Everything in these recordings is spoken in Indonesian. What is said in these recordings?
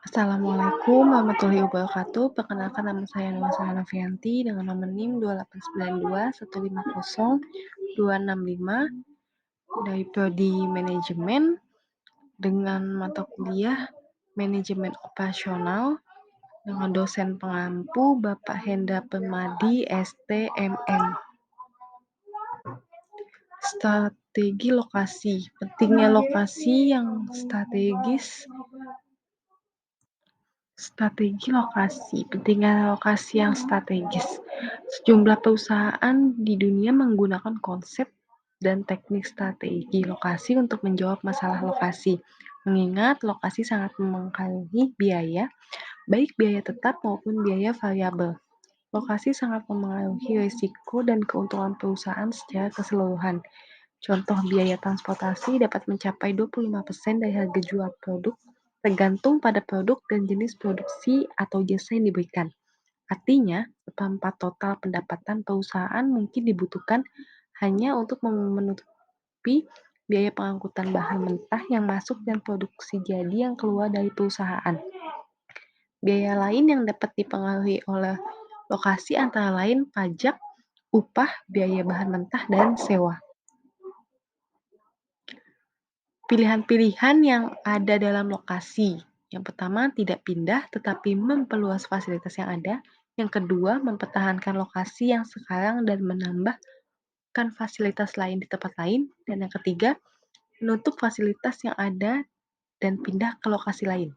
Assalamualaikum warahmatullahi wabarakatuh. Perkenalkan nama saya Nursana Novianti dengan nomor NIM 2892150265 dari Prodi Manajemen dengan mata kuliah Manajemen Operasional dengan dosen pengampu Bapak Hendra Permadi STMM. Strategi lokasi. Pentingnya lokasi yang strategis. Pentingnya lokasi yang strategis. Sejumlah perusahaan di dunia menggunakan konsep dan teknik strategi lokasi untuk menjawab masalah lokasi. Mengingat lokasi sangat mempengaruhi biaya, baik biaya tetap maupun biaya variabel. Lokasi sangat mempengaruhi risiko dan keuntungan perusahaan secara keseluruhan. Contoh biaya transportasi dapat mencapai 25% dari harga jual produk, tergantung pada produk dan jenis produksi atau jasa yang diberikan. Artinya, seperempat total pendapatan perusahaan mungkin dibutuhkan hanya untuk menutupi biaya pengangkutan bahan mentah yang masuk dan produksi jadi yang keluar dari perusahaan. Biaya lain yang dapat dipengaruhi oleh lokasi antara lain pajak, upah, biaya bahan mentah, dan sewa. Pilihan-pilihan yang ada dalam lokasi. Yang pertama, tidak pindah tetapi memperluas fasilitas yang ada. Yang kedua, mempertahankan lokasi yang sekarang dan menambahkan fasilitas lain di tempat lain. Dan yang ketiga, menutup fasilitas yang ada dan pindah ke lokasi lain.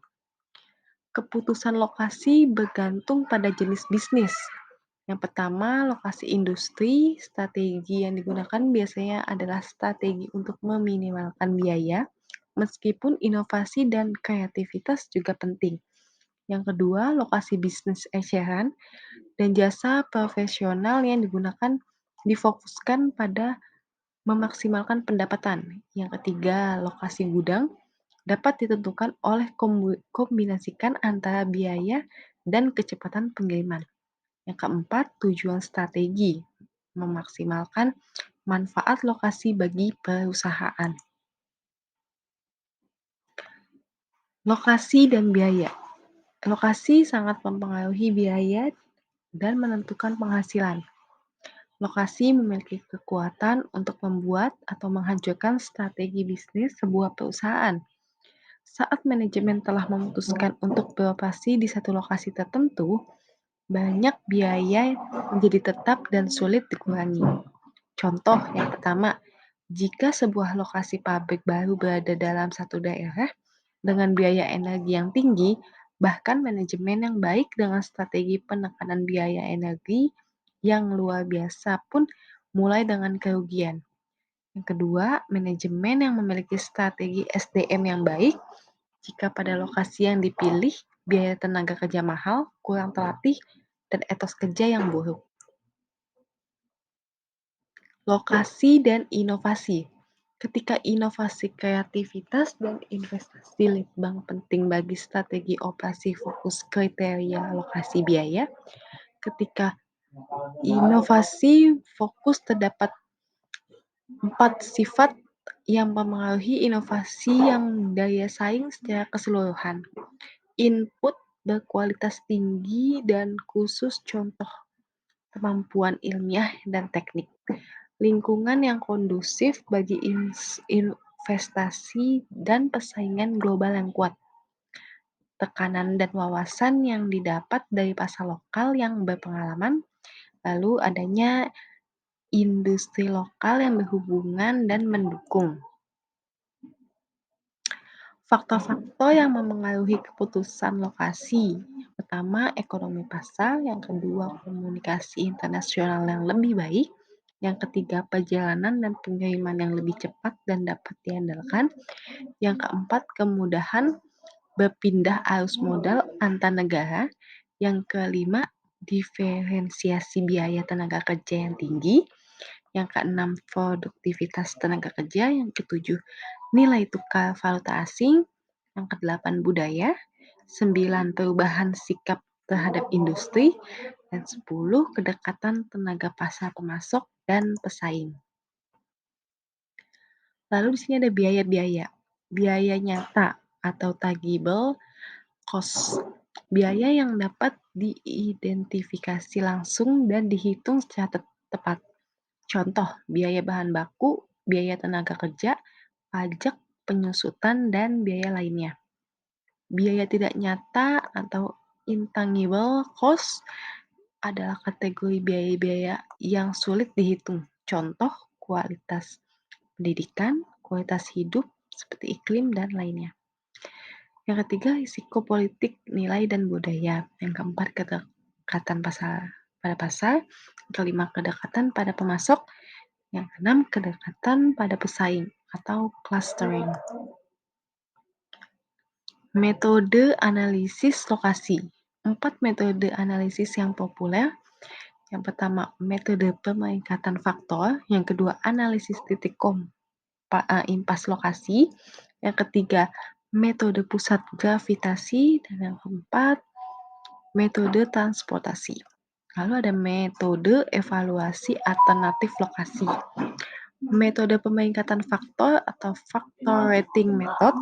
Keputusan lokasi bergantung pada jenis bisnis. Yang pertama, lokasi industri. Strategi yang digunakan biasanya adalah strategi untuk meminimalkan biaya, meskipun inovasi dan kreativitas juga penting. Yang kedua, lokasi bisnis eceran dan jasa profesional yang digunakan difokuskan pada memaksimalkan pendapatan. Yang ketiga, lokasi gudang dapat ditentukan oleh kombinasikan antara biaya dan kecepatan pengiriman. Yang keempat, tujuan strategi memaksimalkan manfaat lokasi bagi perusahaan. Lokasi dan biaya. Lokasi sangat mempengaruhi biaya dan menentukan penghasilan. Lokasi memiliki kekuatan untuk membuat atau menghancurkan strategi bisnis sebuah perusahaan. Saat manajemen telah memutuskan untuk beroperasi di satu lokasi tertentu, banyak biaya menjadi tetap dan sulit dikurangi. Contoh yang pertama, jika sebuah lokasi pabrik baru berada dalam satu daerah dengan biaya energi yang tinggi, bahkan manajemen yang baik dengan strategi penekanan biaya energi yang luar biasa pun mulai dengan kerugian. Yang kedua, manajemen yang memiliki strategi SDM yang baik. Jika pada lokasi yang dipilih, biaya tenaga kerja mahal, kurang terlatih, dan etos kerja yang buruk. Lokasi dan inovasi. Ketika inovasi kreativitas dan investasi litbang penting bagi strategi operasi fokus kriteria lokasi biaya. Ketika inovasi fokus terdapat 4 sifat yang mempengaruhi inovasi yang daya saing secara keseluruhan. Input berkualitas tinggi dan khusus, contoh kemampuan ilmiah dan teknik. Lingkungan yang kondusif bagi investasi dan persaingan global yang kuat. Tekanan dan wawasan yang didapat dari pasar lokal yang berpengalaman. Lalu adanya industri lokal yang berhubungan dan mendukung. Faktor-faktor yang mempengaruhi keputusan lokasi. Yang pertama, ekonomi pasar. Yang kedua, komunikasi internasional yang lebih baik. Yang ketiga, perjalanan dan pengiriman yang lebih cepat dan dapat diandalkan. Yang keempat, kemudahan berpindah arus modal antar negara. Yang kelima, diferensiasi biaya tenaga kerja yang tinggi. Yang keenam, produktivitas tenaga kerja. Yang ketujuh, nilai tukar valuta asing. Yang kedelapan, budaya. 9, perubahan sikap terhadap industri. Dan 10, kedekatan tenaga pasar pemasok dan pesaing. Lalu di sini ada biaya-biaya. Biaya nyata atau tangible Cost, biaya yang dapat diidentifikasi langsung dan dihitung secara tepat. Contoh, biaya bahan baku, biaya tenaga kerja, pajak, penyusutan, dan biaya lainnya. Biaya tidak nyata atau intangible cost adalah kategori biaya-biaya yang sulit dihitung. Contoh, kualitas pendidikan, kualitas hidup, seperti iklim, dan lainnya. Yang ketiga, risiko politik, nilai, dan budaya. Yang keempat, kedekatan pada pasar. Yang kelima, kedekatan pada pemasok. Yang keenam, kedekatan pada pesaing atau clustering. Metode analisis lokasi. 4 metode analisis yang populer. Yang pertama, metode pengikatan faktor. Yang kedua, analisis titik impas lokasi. Yang ketiga, metode pusat gravitasi. Dan yang keempat, metode transportasi. Lalu ada metode evaluasi alternatif lokasi. Metode pengikatan faktor atau factor rating method.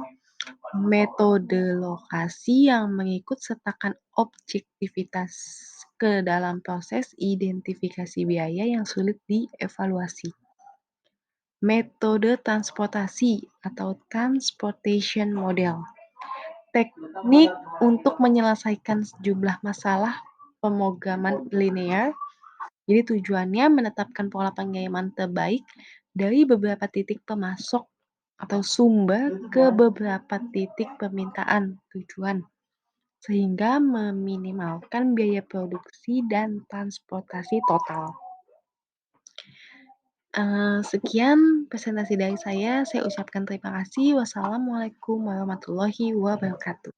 Metode lokasi yang mengikut sertakan objektivitas ke dalam proses identifikasi biaya yang sulit dievaluasi. Metode transportasi atau transportation model. Teknik untuk menyelesaikan sejumlah masalah pemrograman linear. Jadi tujuannya menetapkan pola pengiriman terbaik dari beberapa titik pemasok atau sumber ke beberapa titik permintaan tujuan, sehingga meminimalkan biaya produksi dan transportasi total. Sekian presentasi dari saya ucapkan terima kasih. Wassalamualaikum warahmatullahi wabarakatuh.